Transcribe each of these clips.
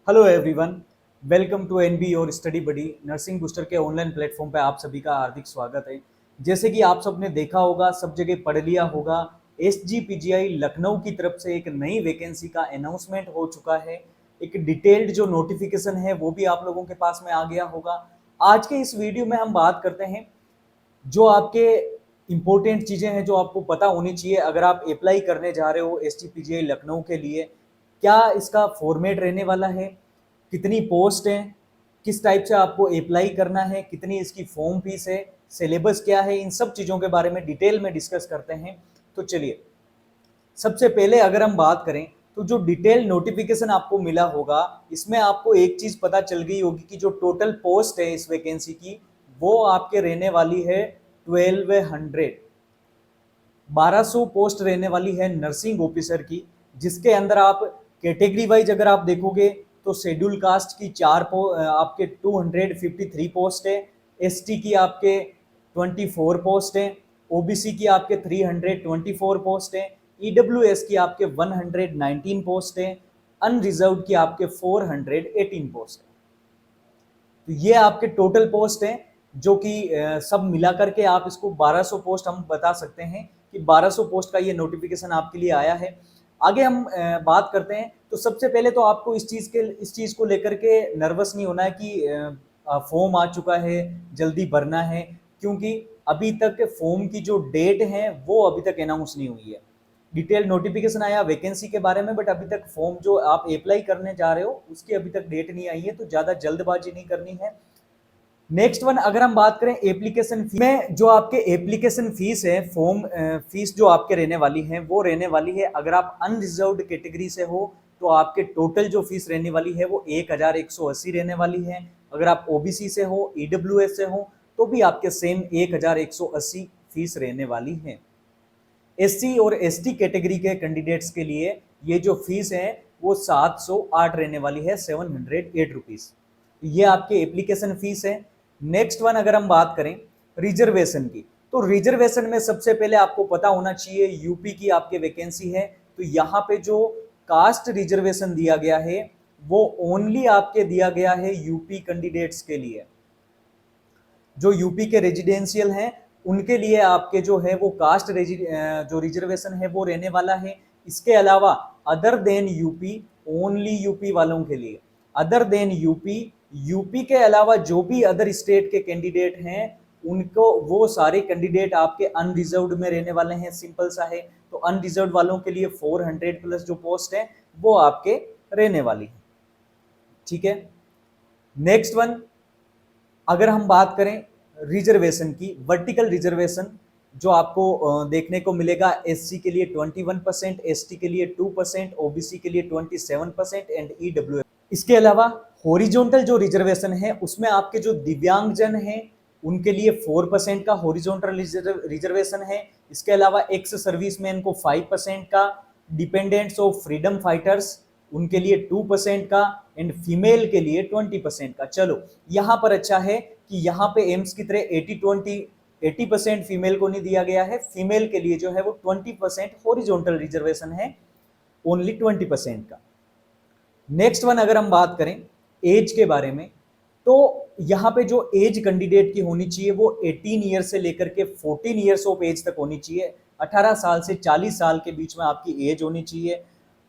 Hello everyone, welcome to NB और study buddy nursing booster के online platform पे आप सभी का हार्दिक स्वागत है। जैसे कि आप सबने देखा होगा, सब जगह पढ़ लिया होगा, एसजीपीजीआई लखनऊ की तरफ से एक नई वैकेंसी का अनाउंसमेंट हो चुका है। एक डिटेल्ड जो नोटिफिकेशन है वो भी आप लोगों के पास में आ गया होगा। आज के इस वीडियो में हम बात करते हैं जो आपके इंपॉर्टेंट चीज़ें हैं जो आपको पता होनी चाहिए अगर आप अप्लाई करने जा रहे हो एसजीपीजीआई लखनऊ के लिए। क्या इसका फॉर्मेट रहने वाला है, कितनी पोस्ट है, किस टाइप से आपको अप्लाई करना है, कितनी इसकी फॉर्म फीस है, सिलेबस क्या है, इन सब चीज़ों के बारे में डिटेल में डिस्कस करते हैं। तो चलिए, सबसे पहले अगर हम बात करें तो जो डिटेल नोटिफिकेशन आपको मिला होगा, इसमें आपको एक चीज़ पता चल गई होगी कि जो टोटल पोस्ट है इस वैकेंसी की वो आपके रहने वाली है 1200 1200 पोस्ट रहने वाली है नर्सिंग ऑफिसर की, जिसके अंदर आप कैटेगरी वाइज अगर आप देखोगे तो शेड्यूल कास्ट की आपके 253 पोस्ट है, एसटी की आपके 24 पोस्ट है, ओबीसी की आपके 324 पोस्ट है, ईडब्ल्यूएस की आपके 119 पोस्ट है, अनरिजर्व की आपके 418 पोस्ट है। तो ये आपके टोटल पोस्ट हैं जो कि सब मिला करके आप इसको 1200 पोस्ट हम बता सकते हैं कि 1200 पोस्ट का ये नोटिफिकेशन आपके लिए आया है। आगे हम बात करते हैं तो सबसे पहले तो आपको इस चीज़ को लेकर के नर्वस नहीं होना है कि फॉर्म आ चुका है, जल्दी भरना है, क्योंकि अभी तक फॉर्म की जो डेट है वो अभी तक अनाउंस नहीं हुई है। डिटेल नोटिफिकेशन आया वैकेंसी के बारे में, बट अभी तक फॉर्म जो आप अप्लाई करने जा रहे हो उसकी अभी तक डेट नहीं आई है, तो ज़्यादा जल्दबाजी नहीं करनी है। नेक्स्ट वन, अगर हम बात करें एप्लीकेशन फी में, जो आपके एप्लीकेशन फीस है, फॉर्म फीस जो आपके रहने वाली है वो रहने वाली है, अगर आप अनरिजर्व्ड कैटेगरी से हो तो आपके टोटल जो फीस रहने वाली है वो 1180 रहने वाली है। अगर आप ओबीसी से हो, ईडब्ल्यूएस से हो, तो भी आपके सेम 1180 फीस रहने वाली है। एससी और एसटी कैटेगरी के कैंडिडेट्स के लिए ये जो फीस है वो 708 रहने वाली है, 708 रुपीज। ये आपके एप्लीकेशन फीस है। नेक्स्ट वन, अगर हम बात करें रिजर्वेशन की, तो रिजर्वेशन में सबसे पहले आपको पता होना चाहिए यूपी की आपके वैकेंसी है, तो यहाँ पे जो कास्ट रिजर्वेशन दिया गया है वो ओनली आपके दिया गया है यूपी कैंडिडेट्स के लिए। जो यूपी के रेजिडेंशियल हैं उनके लिए आपके जो है वो जो रिजर्वेशन है वो रहने वाला है। इसके अलावा other than UP, only UP वालों के लिए, अदर देन यूपी, यूपी के अलावा जो भी अदर स्टेट के कैंडिडेट हैं उनको, वो सारे कैंडिडेट आपके अनरिजर्व्ड में रहने वाले हैं। सिंपल सा है। तो अनरिजर्व्ड वालों के लिए 400 प्लस जो पोस्ट है वो आपके रहने वाली है। ठीक है। नेक्स्ट वन, अगर हम बात करें रिजर्वेशन की, वर्टिकल रिजर्वेशन जो आपको देखने को मिलेगा, एससी के लिए 21%, एसटी के लिए 2%, ओबीसी के लिए 27% एंड ईडब्ल्यू। इसके अलावा हॉरिजॉन्टल जो रिजर्वेशन है उसमें आपके जो दिव्यांगजन हैं उनके लिए 4% का हॉरिजॉन्टल रिजर्वेशन है। इसके अलावा एक्स सर्विसमैन को 5% का, डिपेंडेंट्स ऑफ फ्रीडम फाइटर्स उनके लिए 2% का एंड फीमेल के लिए 20% का। चलो, यहाँ पर अच्छा है कि यहाँ पे एम्स की तरह 80% फीमेल को नहीं दिया गया है, फीमेल के लिए जो है वो 20% हॉरिजॉन्टल रिजर्वेशन है, ओनली 20% का। नेक्स्ट वन, अगर हम बात करें एज के बारे में, तो यहाँ पे जो एज कैंडिडेट की होनी चाहिए वो 18 ईयर से लेकर के 14 ईयर्स ऑफ एज तक होनी चाहिए। 18 साल से 40 साल के बीच में आपकी एज होनी चाहिए।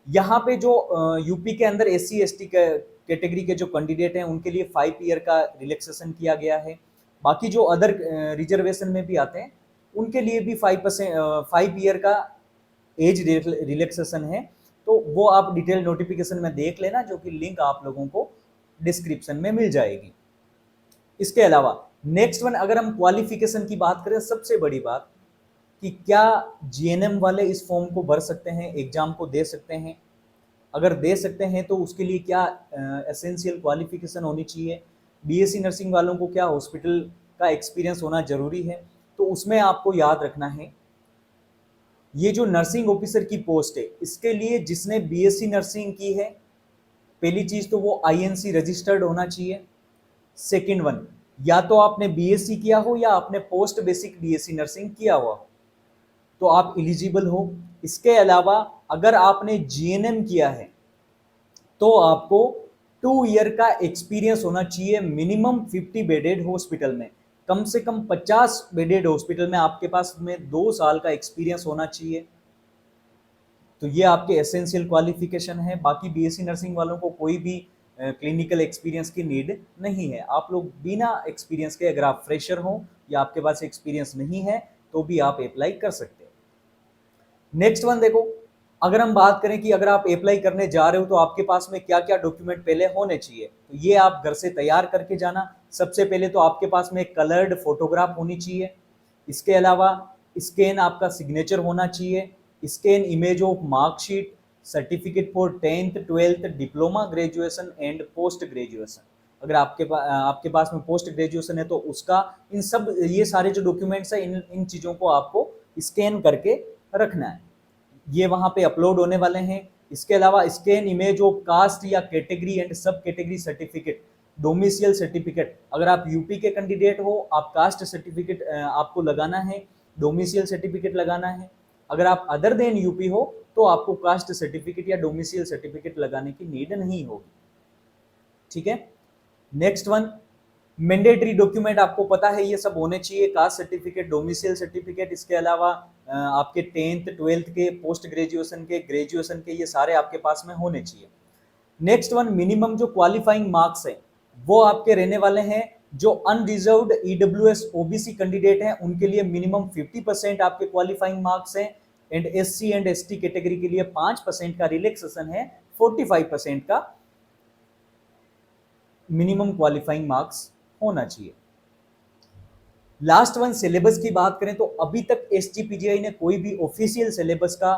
यहाँ पे जो यूपी के अंदर एससी एसटी कैटेगरी के जो कैंडिडेट हैं उनके लिए 5 ईयर का रिलैक्सेशन किया गया है। बाकी जो अदर रिजर्वेशन में भी आते हैं उनके लिए भी 5 ईयर का एज रिलैक्सेशन है। तो वो आप डिटेल नोटिफिकेशन में देख लेना, जो कि लिंक आप लोगों को डिस्क्रिप्शन में मिल जाएगी। इसके अलावा नेक्स्ट वन, अगर हम क्वालिफिकेशन की बात करें, सबसे बड़ी बात कि क्या जीएनएम वाले इस फॉर्म को भर सकते हैं, एग्जाम को दे सकते हैं। अगर दे सकते हैं तो उसके लिए क्या एसेंशियल क्वालिफिकेशन होनी चाहिए। बीएससी नर्सिंग वालों को क्या हॉस्पिटल का एक्सपीरियंस होना जरूरी है। तो उसमें आपको याद रखना है, ये जो नर्सिंग ऑफिसर की पोस्ट है इसके लिए जिसने बीएससी नर्सिंग की है, पहली चीज तो वो आईएनसी रजिस्टर्ड होना चाहिए। सेकंड वन, या तो आपने बीएससी किया हो या आपने पोस्ट बेसिक बीएससी नर्सिंग किया हुआ हो, तो आप एलिजिबल हो। इसके अलावा अगर आपने जीएनएम किया है तो आपको 2 ईयर का एक्सपीरियंस होना चाहिए मिनिमम 50 बेडेड हॉस्पिटल में, कम से कम 50 बेडेड हॉस्पिटल में आपके पास में 2 साल का एक्सपीरियंस होना चाहिए। तो ये आपके एसेंशियल क्वालिफिकेशन है। बाकी बीएससी नर्सिंग वालों को कोई भी क्लिनिकल एक्सपीरियंस की नीड नहीं है। आप लोग बिना एक्सपीरियंस के, अगर आप फ्रेशर हो या आपके पास एक्सपीरियंस नहीं है, तो भी आप अप्लाई कर सकते हैं। नेक्स्ट वन देखो, अगर हम बात करें कि अगर आप अप्लाई करने जा रहे हो तो आपके पास में क्या क्या डॉक्यूमेंट पहले होने चाहिए, तो ये आप घर से तैयार करके जाना। सबसे पहले तो आपके पास में एक कलर्ड फोटोग्राफ होनी चाहिए। इसके अलावा स्कैन आपका सिग्नेचर होना चाहिए, scan image of marksheet, certificate for 10th 12th diploma graduation and post graduation. अगर आपके पास में पोस्ट ग्रेजुएशन है तो उसका, इन सब ये सारे जो डॉक्यूमेंट्स है, इन चीज़ों को आपको स्कैन करके रखना है। ये वहां पे अपलोड होने वाले हैं। इसके अलावा स्कैन इमेज ऑफ कास्ट या कैटेगरी एंड सब कैटेगरी सर्टिफिकेट, डोमिसियल सर्टिफिकेट। अगर आप यूपी के कैंडिडेट हो, आप कास्ट सर्टिफिकेट आपको लगाना है, डोमिसियल सर्टिफिकेट लगाना है। अगर आप अदर देन यूपी हो तो आपको कास्ट सर्टिफिकेट या डोमिसियल सर्टिफिकेट लगाने की नीड नहीं होगी। ठीक है। नेक्स्ट वन, मैंडेटरी डॉक्यूमेंट आपको पता है ये सब होने चाहिए, कास्ट सर्टिफिकेट, डोमिसियल सर्टिफिकेट। इसके अलावा आपके 10th 12th के, पोस्ट ग्रेजुएशन के, ग्रेजुएशन के, ये सारे आपके पास में होने चाहिए। नेक्स्ट वन, मिनिमम जो क्वालिफाइंग मार्क्स है वो आपके रहने वाले हैं। जो अनरिजर्व्ड ईडब्ल्यूएस ओबीसी कैंडिडेट हैं उनके लिए मिनिमम 50% आपके क्वालिफाइंग मार्क्स हैं, and SC and ST category के लिए 5% का रिलैक्सेशन है, 45% का मिनिमम क्वालिफाइंग मार्क्स होना चाहिए। लास्ट वन, सिलेबस की बात करें तो अभी तक एसजीपीजीआई ने कोई भी ऑफिशियल सिलेबस का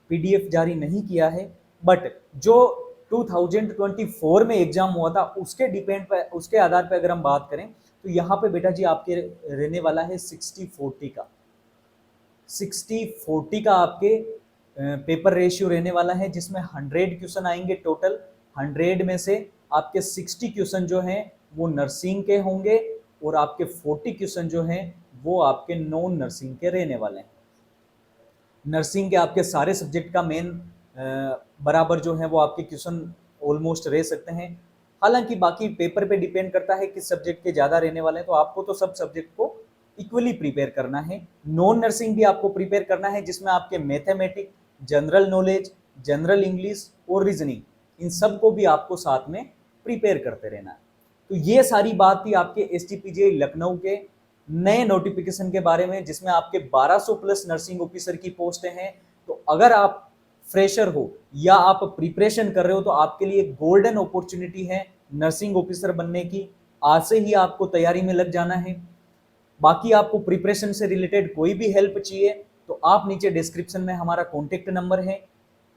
पीडीएफ जारी नहीं किया है, बट जो 2024 में एग्जाम हुआ था उसके आधार पर अगर हम बात करें तो यहाँ पे बेटा जी आपके रहने वाला है 60-40 का, 60-40 का आपके पेपर रेशियो रहने वाला है, जिसमें 100 क्वेश्चन आएंगे टोटल। 100 में से आपके 60 क्वेश्चन जो हैं वो नर्सिंग के होंगे, और आपके 40 क्वेश्चन जो हैं वो आपके नॉन नर्सिंग के रहने वाले हैं। नर्सिंग के आपके सारे सब्जेक्ट का मेन बराबर जो है वो आपके क्वेश्चन ऑलमोस्ट रह सकते हैं। हालांकि बाकी पेपर पे डिपेंड करता है किस सब्जेक्ट के ज़्यादा रहने वाले हैं, तो आपको तो सब सब्जेक्ट को इक्वली प्रिपेयर करना है। नॉन नर्सिंग भी आपको प्रिपेयर करना है, जिसमें आपके mathematics, general knowledge, general English और रीजनिंग, इन सब को भी आपको साथ में प्रिपेयर करते रहना है। तो ये सारी बात थी आपके एसजीपीजीआई लखनऊ के नए नोटिफिकेशन के बारे में, जिसमें आपके 1200 प्लस नर्सिंग ऑफिसर की पोस्टें हैं। तो अगर आप फ्रेशर हो या आप प्रिपरेशन कर रहे हो तो आपके लिए गोल्डन अपॉर्चुनिटी है नर्सिंग ऑफिसर बनने की। आज से ही आपको तैयारी में लग जाना है। बाकी आपको प्रिपरेशन से रिलेटेड कोई भी हेल्प चाहिए तो आप नीचे डिस्क्रिप्शन में हमारा कॉन्टेक्ट नंबर है,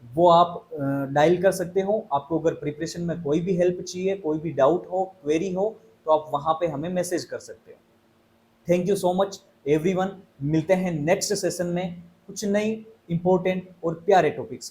वो आप डायल कर सकते हो। आपको अगर प्रिपरेशन में कोई भी हेल्प चाहिए, कोई भी डाउट हो, क्वेरी हो, तो आप वहां पे हमें मैसेज कर सकते हो। Thank you so much everyone. मिलते हैं नेक्स्ट सेशन में कुछ नई इंपॉर्टेंट और प्यारे टॉपिक्स।